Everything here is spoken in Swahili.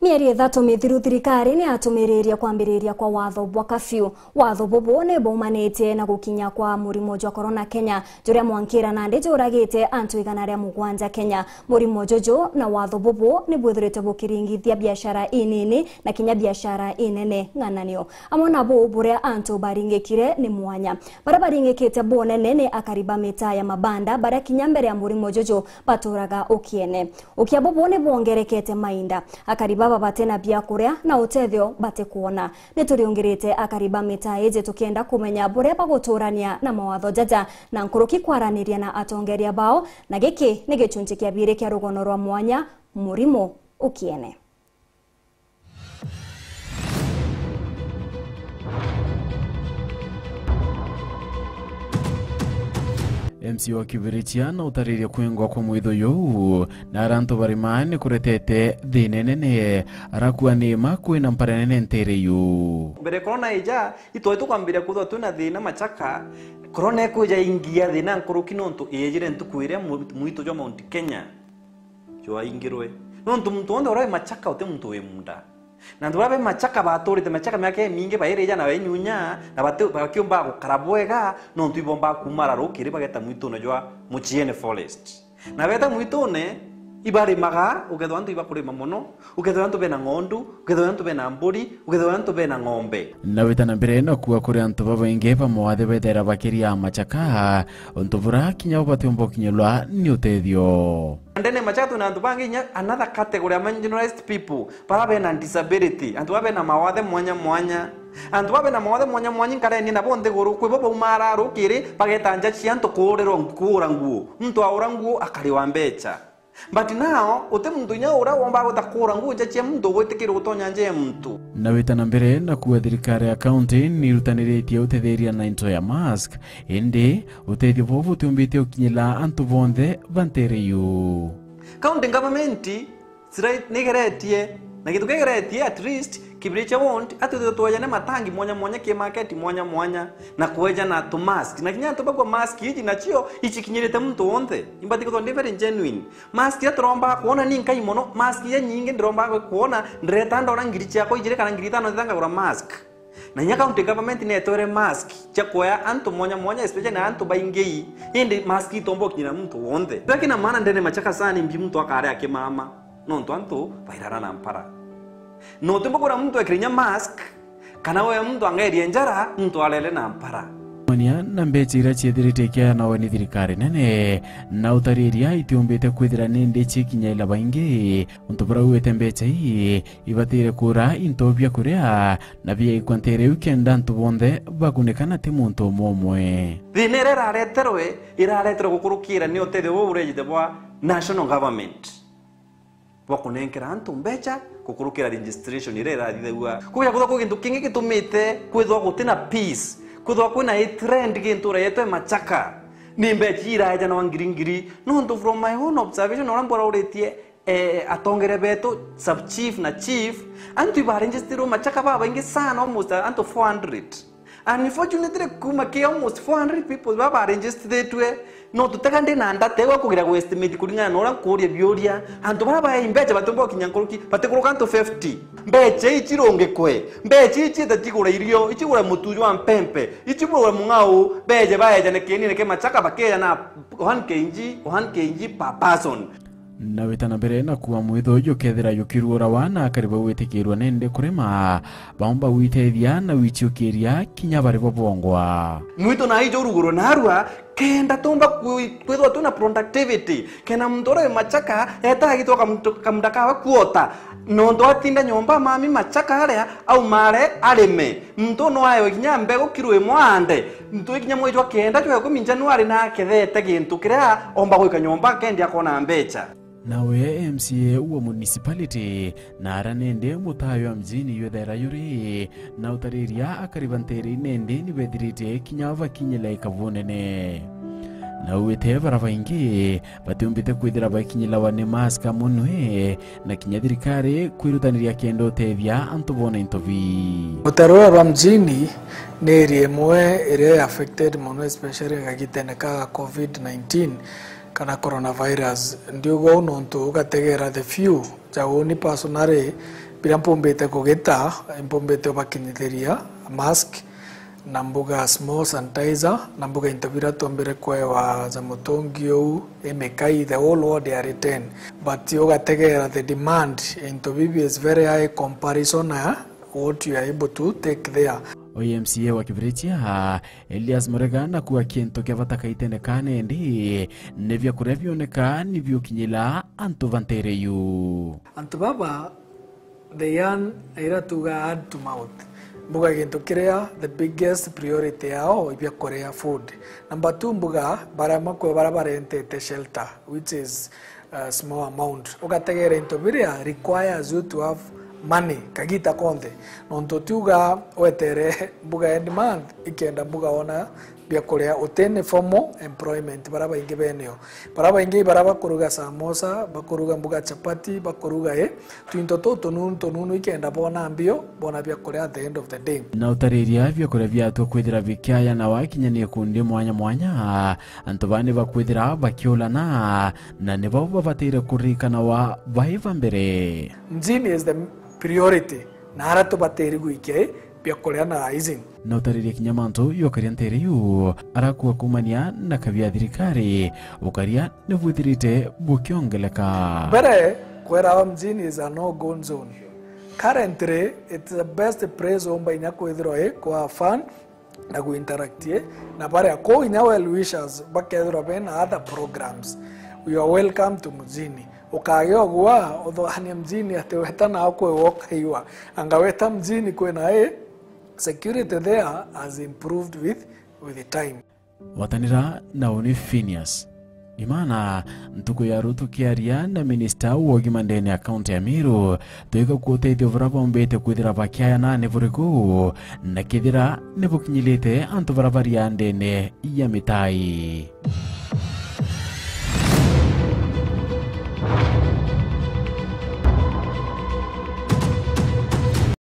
Mieri ithatu mithiru thirikari ni atumiriria kwambiriria kwa watho bwa kafyu. Watho bubu ni baumanite na gukinya kwa murimo wa corona Kenya, juria mwankira na ndi juragite antu 107 Kenya. Murimo jojo na watho bubu ni bwithirite bukiringithia biashara inini na kinya biashara inene ng'ananio. Amona bo buria antu baringikire ni mwanya. Bara baringikite bonene ni akariba mita ya mabanda bara kinya mbere ya murimo jojo baturaga ukiene. Ukia bubu ni bongerekete mainda. Akariba bate na bia kuria na utethio bate kuona. Nituriongirite akariba mita eje tukienda kumenya buria baguturania na mawatho jaja na nkuruki kwaraniria na atongeria bao na giki ni gicunji kia bire kia rugono rwa mwanya murimo ukiene. MC wa Kibiritia na utariria kwengwa kwa mwitho yu na aranto barimani kuretete dhinenene arakuwa nima kwina mparanene ntere yu. Mbere corona ija itoetu kwambira kutho tuna thina machaka corona ekuja ingia thina nkuruki nontu iyejire ntukwire muito jo Mount Kenya jo ingirwe nontu muntu onde ora machaka ote muntu we munda na ndurabe machaka baturite machaka myake mingi baire jana benyunya na batu bakiomba gukarabwega nontu ibomba kumara rukire bageta muito no jwa Muchiene Forest na beta muito ne ibare maga ugetho antu ibakurima muno ugetho antu bena ngondu ugetho antu bena mburi ugetho antu bena ng'ombe na wetana mbere na kuwa kuri antu babainge bamwathe bethera bakiria machaka ontu bura kinya batumbo kinyelwa ni utethio ndene machatu na antu bangi another category of marginalized people para bena disability antu bena mawathe mwanya antu bena mawathe mwanya nkare ni na bonde guru kwibo umara rukiri bageta cia antu kurero nkura nguo mtu aura nguo akari wa mbecha. But now, ute mtu nya ura womba gutakura nguja cia mtu gwitikira gutonya nje mtu. Na wetana mbere na kuwa thirikari ya county ni rutaniritie utetheria na into ya mask indi utethio bobu tumbite ukinyila antu bonthe bantere yu. County government nigeretie na kitu kigeretie at least Kibiritia want atu tuwaja na matangi mwanya ki market mwanya na kuweja na to mask na kinya tobagwa mask hiji na chio ichi kinyirete mtu wonte imbati ko very genuine mask ya tromba kuona ni nkai mono mask ya nyingi ndromba kuona ndreta ndora ngirichi yako ijire kana ngirita no thanga gura mask na nya county government ne tore mask cha koya antu mwanya especially na antu baingei indi mask itombo kinyira mtu wonte lakini maana ndene machaka sana mbi mtu akare akimama nonto antu bairara na mpara no tembo kura mtu akirinya mask kana we mtu angerie njara mtu alele na mpara mania na mbechira chiethirite kia na wani thirikari nene na utariria itiumbite kwithira nindi chikinya ila baingi untu bra uwete mbecha ii ibatire kura intobia kuria na bia ikwantere ukenda ntu bonthe bakunekana ti muntu momwe thinere irareterwe gukurukira ni utethio wo urejite bwa national government bakunenkera antu mbecha kukurukira registration irera thithegua kuya kutho kintu kingi gitumite kwithwa gutina peace kwithwa kwina trend gintura yetwe machaka ni mbechira aja na wangiringiri no from my own observation orambora uretie atongere beto sub chief na chief antu ibaregister machaka baba ingi sana almost antu 400 and unfortunately kumake almost 400 people baba registered no tuteka ndina ndatewa kugira ku estimate kuringana nora kuria bioria antu bara imbecha batumbo kinyankuruki batikuruka antu 50 mbeche ichironge kwe mbeche ichita tigura irio ichigura mutuju wa mpempe ichigura mungau beje baeja ne kenine ke machaka bakeya na 1 kg per person na wetana mbere na kuwa mwitho yukethira yukirura wana kariba witikirwa nende kurema baomba witethia na wichukiria kinya bari bobongwa mwito na hijo ruguro narwa kenda tomba kwithwa tuna productivity kena mtore machaka eta gitoka kamdaka kuota no ndo atinda nyomba mami machaka aria au mare areme mto no ayo kinya mbego kirwe mwande mto kinya mwitwa kenda twa ko January na kethete gintu kiria omba gwika nyomba kendi akona mbecha nawe MCA uwa municipality na aranende mutayo mjini yodera yuri na utariria akaribantere nende ni bedrite kinyava kinyela ikavunene na uwete barabaingi batumbite kwithira bakinyela wane maska munwe na kinyathirikari kwirutaniria kendo tethia antu bona intovi utarora rwa mjini ni area mwe area affected muno especially gagiteneka COVID-19 kana coronavirus ndio go nonto ugategera the few jawoni personally bila mpombete kugeta mpombete bakinyithiria mask na mbuga small sanitizer na mbuga intabira tombere kwewa za mutongi ou emekai the whole world are 10 but yogategera the demand into bibi is very high comparison what you are able to take there. OMCA wa Kibiritia Elias Murega na kuwa kiento kia vatakaitenekane ndi nevya kurevioneka nivyo kinyila antu vantere yu. Antu baba, the young aira tuga add to mouth. Mbuga kiento kirea, the biggest priority yao ibia korea food. Number 2, mbuga barama kwa barabara ente shelter, which is a small amount. Ukategera into biria requires you to have money kagita konde nonto tuga wetere mbuga end month ikenda mbuga ona bia korea utene formal employment baraba ingi beneo baraba ingi baraba kuruga samosa bakuruga mbuga chapati bakuruga twinto toto nunu ikenda bona ambio bona bia korea at the end of the day na utariria bia korea bia to kwithira bikyaya na wakinyanie kundi mwanya anto bane bakwithira bakiola na ne babo batire kurikana wa baiva mbere. Mjini is the priority na harato bateri guike pia korea na izin na utariria kinyamanto yokaria ntere yu arakuwa kumania na kavya thirikari ukaria nevuthirite bukiongeleka bere kwera mjini is a no go zone. Currently it's the best place omba inya kwithiro kwa fun na ku interact na bare ko inya well wishers bakethiro bena other programs. You are welcome to Mjini. Ukageo gwa odhani mjini ateweta na akwe woka hiwa angaweta mjini kwena security there has improved with the time. Watanira na oni Phineas imana ntuko ya Ruto kiaria na minister wa ndene account ya Miru toika kuote ithio vraba mbete kwithira bakyaya na nevuriku na kithira nebukinyilite antu barabari ya ndene ya mitai.